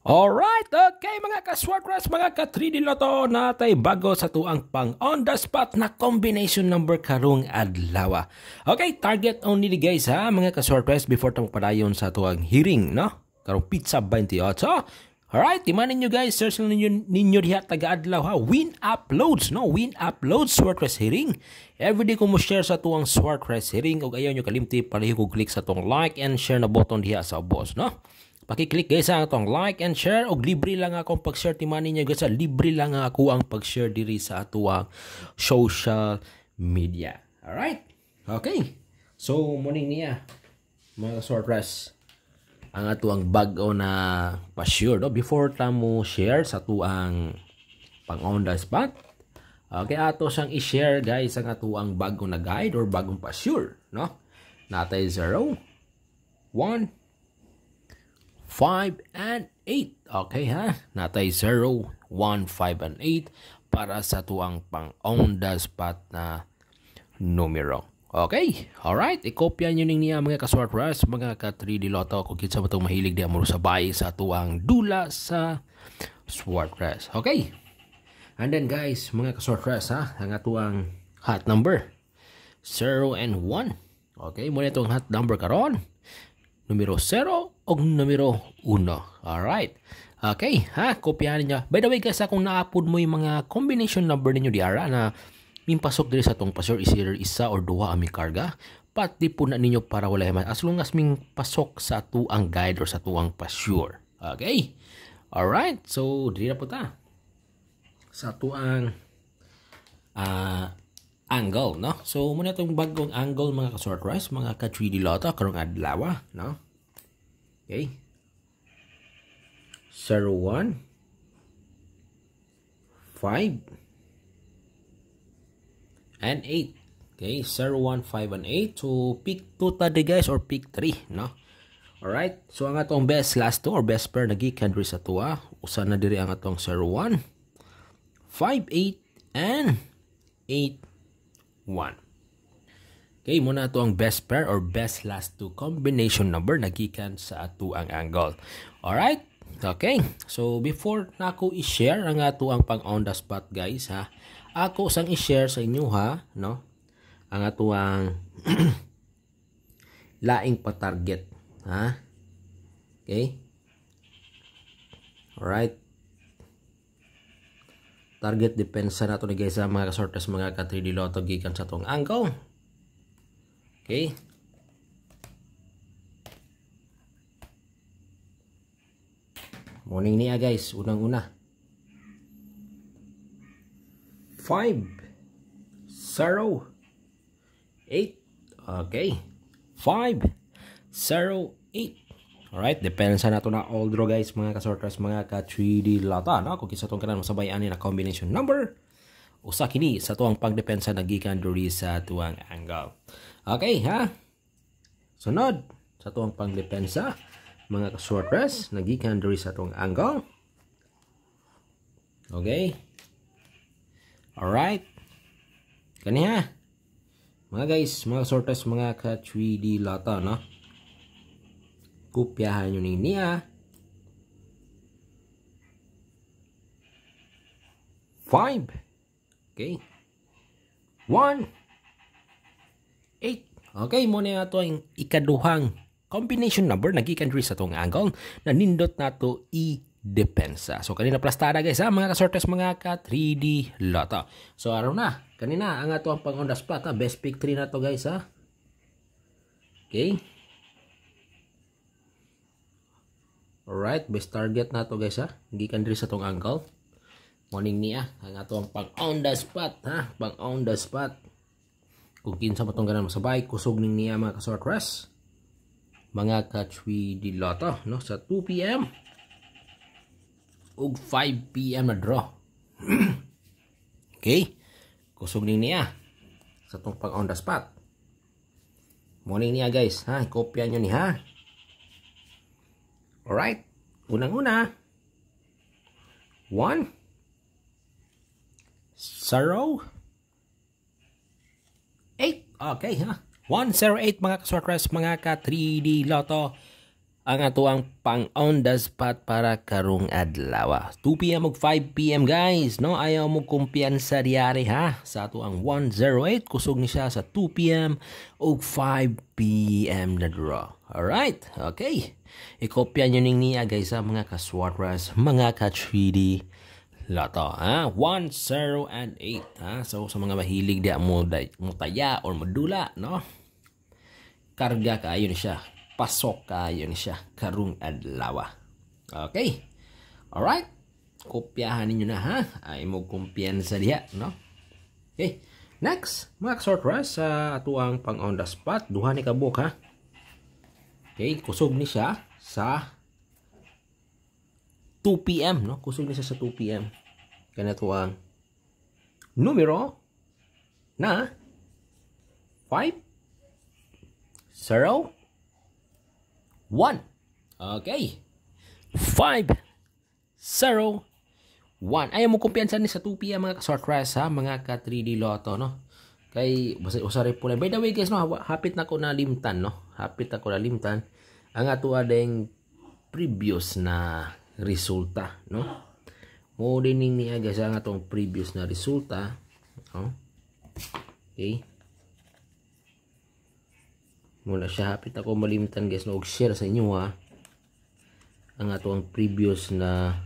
Alright, okay mga ka-Swartras, mga ka-3D Lotto, natay bago sa tuang pang on the spot na combination number karong adlaw. Okay, target only guys ha mga ka-Swartras before tamo padayon sa tuang hearing, no? Karong pizza 28. Alright, timanin nyo guys, search na ninyo diha taga-adlaw ha. Win uploads, no? Win uploads Swartras hearing. Everyday ko mo share sa tuang Swartras hearing ug ayaw nyo kalimti pareho ko click sa tuang like and share na button diha sa boss, no? Paki-click guys ang atong like and share og libre lang akong pag-share timani niyo guys, libre lang ako ang pag-share diri sa atuang social media. Alright? Okay. So morning niya mga Swartras ang atuang bag-o na pa-share no before ta mo share sa tuang pang on the spot. Okay, ato siyang i-share guys ang atuang bag-o na guide or bagong pa-share no. Natay 0 1 5 and 8. Okay ha? Natay 0, 1, 5 and 8 para sa tuang pang on the spot na numero. Okay? Alright. I-kopya nyo niya mga ka-Swartras, mga ka-3D Lotto kung kinsa mo itong mahilig di amuro sabay sa tuang dula sa Swartras. Okay? And then guys, mga ka-Swartras ha, ang atuang hot number 0 and 1. Okay? Muna itong hot number karon. Numero 0 o numero 1. Alright. Okay, ha? Kopyahan niyo. By the way, guys, kung na-upload mo yung mga combination number ninyo diara na mimpasok diri sa tong pasyor, isa or duha ang karga, pati po na ninyo para wala man. As long as ming pasok sa tuang guide or sa tuang pasyor. Okay? Alright. So, diri na po ta. Sa tuang angle, no? So, muna itong bagong angle mga ka-Swartras, mga ka-3D Lotto, karong adlaw, no? Okay. 0, 1, 5, and 8. Okay, 0, 1, 5, and 8. So, pick 2 tadi guys or pick 3, no? Alright. So, ang atong best last 2 or best pair nagikan diri sa tuwa. Usa na diri ang atong 0, 1, 5, 8, and 8, 1. Okay, muna ito ang best pair or best last 2 combination number nagikan sa ato ang angle. Alright? Okay. So, before na ako i-share ang ato ang pang on the spot guys ha, ako sang i-share sa inyo ha, no? Ang ato ang laing pa-target. Ha? Okay? Alright. Target depensa na ito ni guys sa mga ka-Swartras, mga ka-3D Lotto gikan sa itong angle. Okay. Morning niya guys. Unang-una. 5, 0, 8. Okay. 5, 0, 8. Alright. Depensa na ito na all draw guys. Mga ka-Swartras, mga ka-3D Lotto. No? Kung kisa itong kanan masabayan na combination number. Usa kini sa tuang pagdepensa nagikan diri sa tuang angle. Okay ha. Sunod sa tuang pagdepensa mga ka-Swartras nagikan diri sa tuang angle. Okay. Alright. Kani ha. Mga guys, mga ka-Swartras, mga ka-3D Lotto, no? Kopyahan nyo niya. 5. Okay. 1, 8. Okay, muna na ito ang ikaduhang combination number nagikan diri sa itong angle na nindot na ito i-depensa. So, kanina plastada guys ha, mga ka-Swartras, mga ka-3D Lotto. So, araw na. Kanina, ang ito ang pang on the spot ha. Best pick 3 na ito guys ha. Okay. Alright, best target na ito guys ha. Nagikan diri sa itong angle. Morning niya ang ato ang pang on the spot ha, pang on the spot. Kung kinsa mo tong ganan masabay kusog ning niya mga ka-Swartras, mga ka-3D Lotto, no, sa 2 PM ug 5 PM na draw. Okay, kusog ning niya sa tong pang on the spot. Morning niya guys ha, kopya nyo ni ha. Alright, unang-una 1, 0, 8. Okay ha. 108 mga ka-Swartras, mga ka-3D Lotto. ang atuang pang on the spot para karong adlaw. 2 p.m. ug 5 p.m. guys, no? Ayaw mo kumpiyansa diari ha. Sa atuang 108 kusog ni siya sa 2 p.m. ug 5 p.m. na draw. Alright, okay. Ikopya nyo ning niya guys sa mga ka-Swartras, mga ka-3D Lotto, ha? 1, 0, and 8, ha? So, sa mga mahilig di mo taya or madula, no? Karga kayo ni siya. Pasok kayo ni siya. Karong adlaw. Okay? Alright? Kopyahan ninyo na, ha? Ay mo kumpiyansa diha, no? Okay. Next, mga ka-Swartras, sa atuang pang on the spot, duha ni kabuk, ha? Okay, kusog ni siya sa 2 p.m. no? Kusog ni siya sa 2 p.m. Kaya ito ang numero na 5, 0, 1. Okay. 5, 0, 1. Ayaw mo kumpiyansa ni sa 2 p.m. mga ka-Swartras ha, mga ka-3D Lotto, no? Kay usari po na. By the way guys, no, hapit na ko na limtan, no? Hapit na ko na limtan ang ato adeng previous na resulta, no? Mo dining niya guys ang atong previous na resulta, no? Okay. Muna siya, hapit ako malimtan guys, no? Og-share sa inyo ha ang atong previous na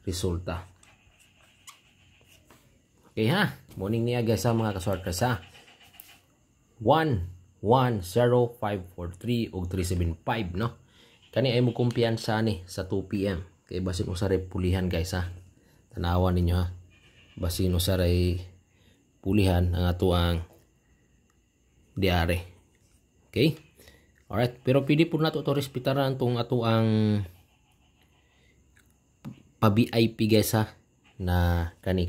resulta. Okay ha, morning niya guys sa mga ka-Swartras ha. 1, 1, 0, 5, 4, 3 ug 375, no? Kani ay mo kumpiyansa ni sa 2 p.m. Kay basin usaray pulihan guys ha. Tanawan ninyo ha. Basin usaray pulihan ang atuang diare. Okay? Alright, pero pwede po nato to respetaran tong atuang pa-VIP guys ha na kani.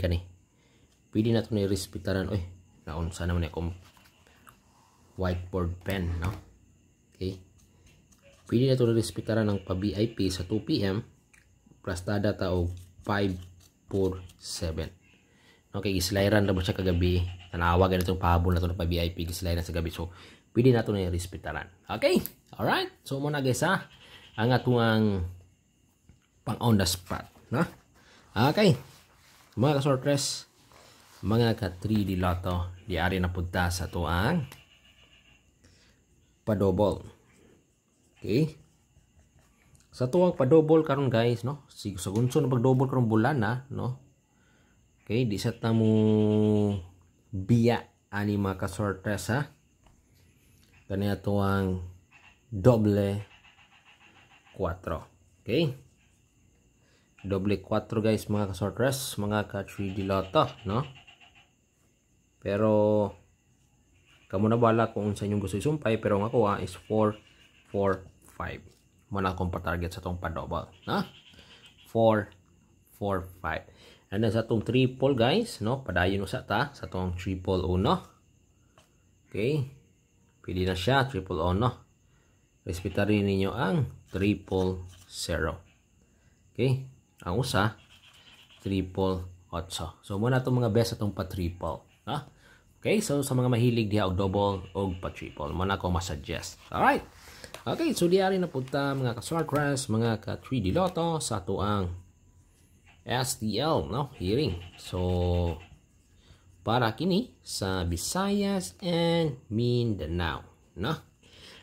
Pwede nato ni respetaran. Oy, naon sana man akong whiteboard pen, no? Okay. Pwede na ito respetaran ng pa-VIP sa 2 p.m. plus tada ta og 547. Okay, gislairan na ba siya kagabi? Tanawa ganito pahabol na ito ng pa-VIP, gislairan sa gabi. So, pwede na ito na respetaran. Okay? Alright? So, muna guys ha, ang atong pang on the spot, no? Okay. Mga ka-Swartras, mga ka-3D Lotto, diari na punta sa ito ang pa-double. Okay? Sa tuwang pa-double karon guys, no? Sa gunso na pag-double karon bulan na, no? Okay, di sa tamo biya ani mga ka-Swartras ha. Kaniya tuwang doble 4. Okay? Doble 4 guys mga ka-Swartras, mga ka-3D Lotto, no? Pero kamo na bala kung sa inyong gusto isumpay, pero ang ako is 4, 4, 5. Muna akong pa-target sa itong pa-double. Na? 4, 4, 5. And then sa itong triple guys, no? Padayon sa ta sa itong triple uno. Okay. Pwede na siya, triple uno. Respeta rin ninyo ang triple 0. Okay. Ang usa, triple 8. So muna itong mga best itong pa-triple. Ha? Okay, so sa mga mahilig diha og double og pa-triple, mo na ko ma-suggest. Alright. Okay, so diari na punta mga ka-Swartras, mga ka-3D Lotto sa tuang STL, no? Hearing. So para kini sa Visayas and Mindanao, no?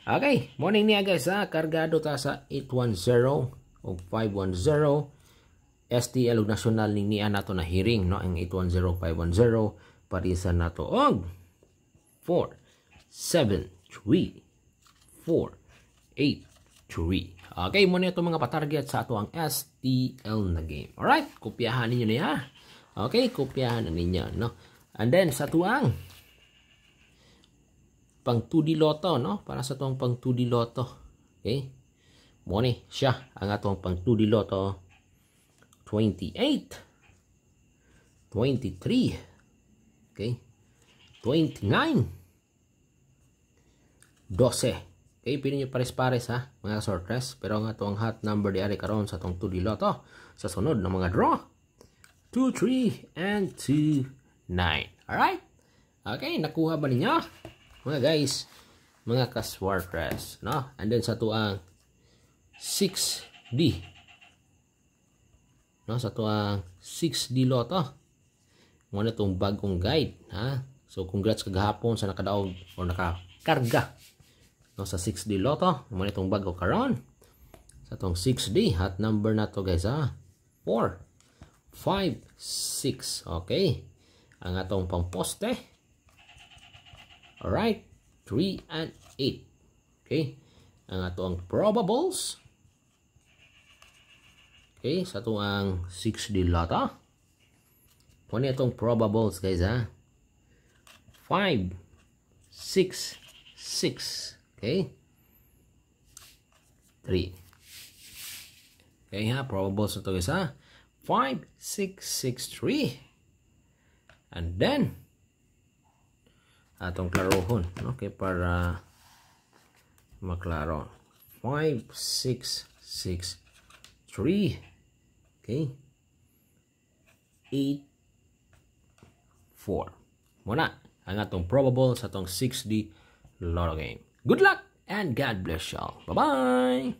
Okay, morning niya guys ha, kargado ta sa 810 og 510 STL ug national ning niya nato na hearing, no? Ang 810 510 parisan nato og 4, 7, 3, 4, 8, 3. Okay, muna ito mga patarget sa ato ang STL na game. Alright, kopyahan ninyo na yan. Okay, kopyahan na ninyo, no? And then, sa tuang pang 2D Lotto, no? Para sa tuang pang 2D Lotto. Okay? Muna siya, ang atong pang 2D Lotto. 28, 23, okay, 29, 12. Okay, pili nyo pares-pares ha, mga Swartras. Pero ang atong hot number di ari karon sa atong 2D Lotto sa sunod ng mga draw 2, 3, and 2, 9. Alright? Okay, nakuha ba ninyo? Mga guys, mga ka-Swartras, no? And then sa tuang 6D. No, sa tuang 6D Lotto. Muna itong bagong guide. Ha? So, congrats kagahapon sa nakadaog o nakakarga. No, sa 6D Lotto. Muna itong bago karon. Sa itong 6D. Hot number na to guys ha. 4, 5, 6. Okay. Ang atong pangposte. Alright. 3 and 8. Okay. Ang atong probables. Okay. Sa itong 6D Lotto. Muna itong probables guys ha. 5, 6, 6. Okay. 3. Okay ha. Probables na ito guys ha. 5, 6, 6, 3. And then, atong klarohon. Okay. Para maklaro. 5, 6, 6, 3. Okay. 8, 4. Muna ang atong probable sa atong 6D Lotto game. Good luck and God bless y'all. Bye-bye!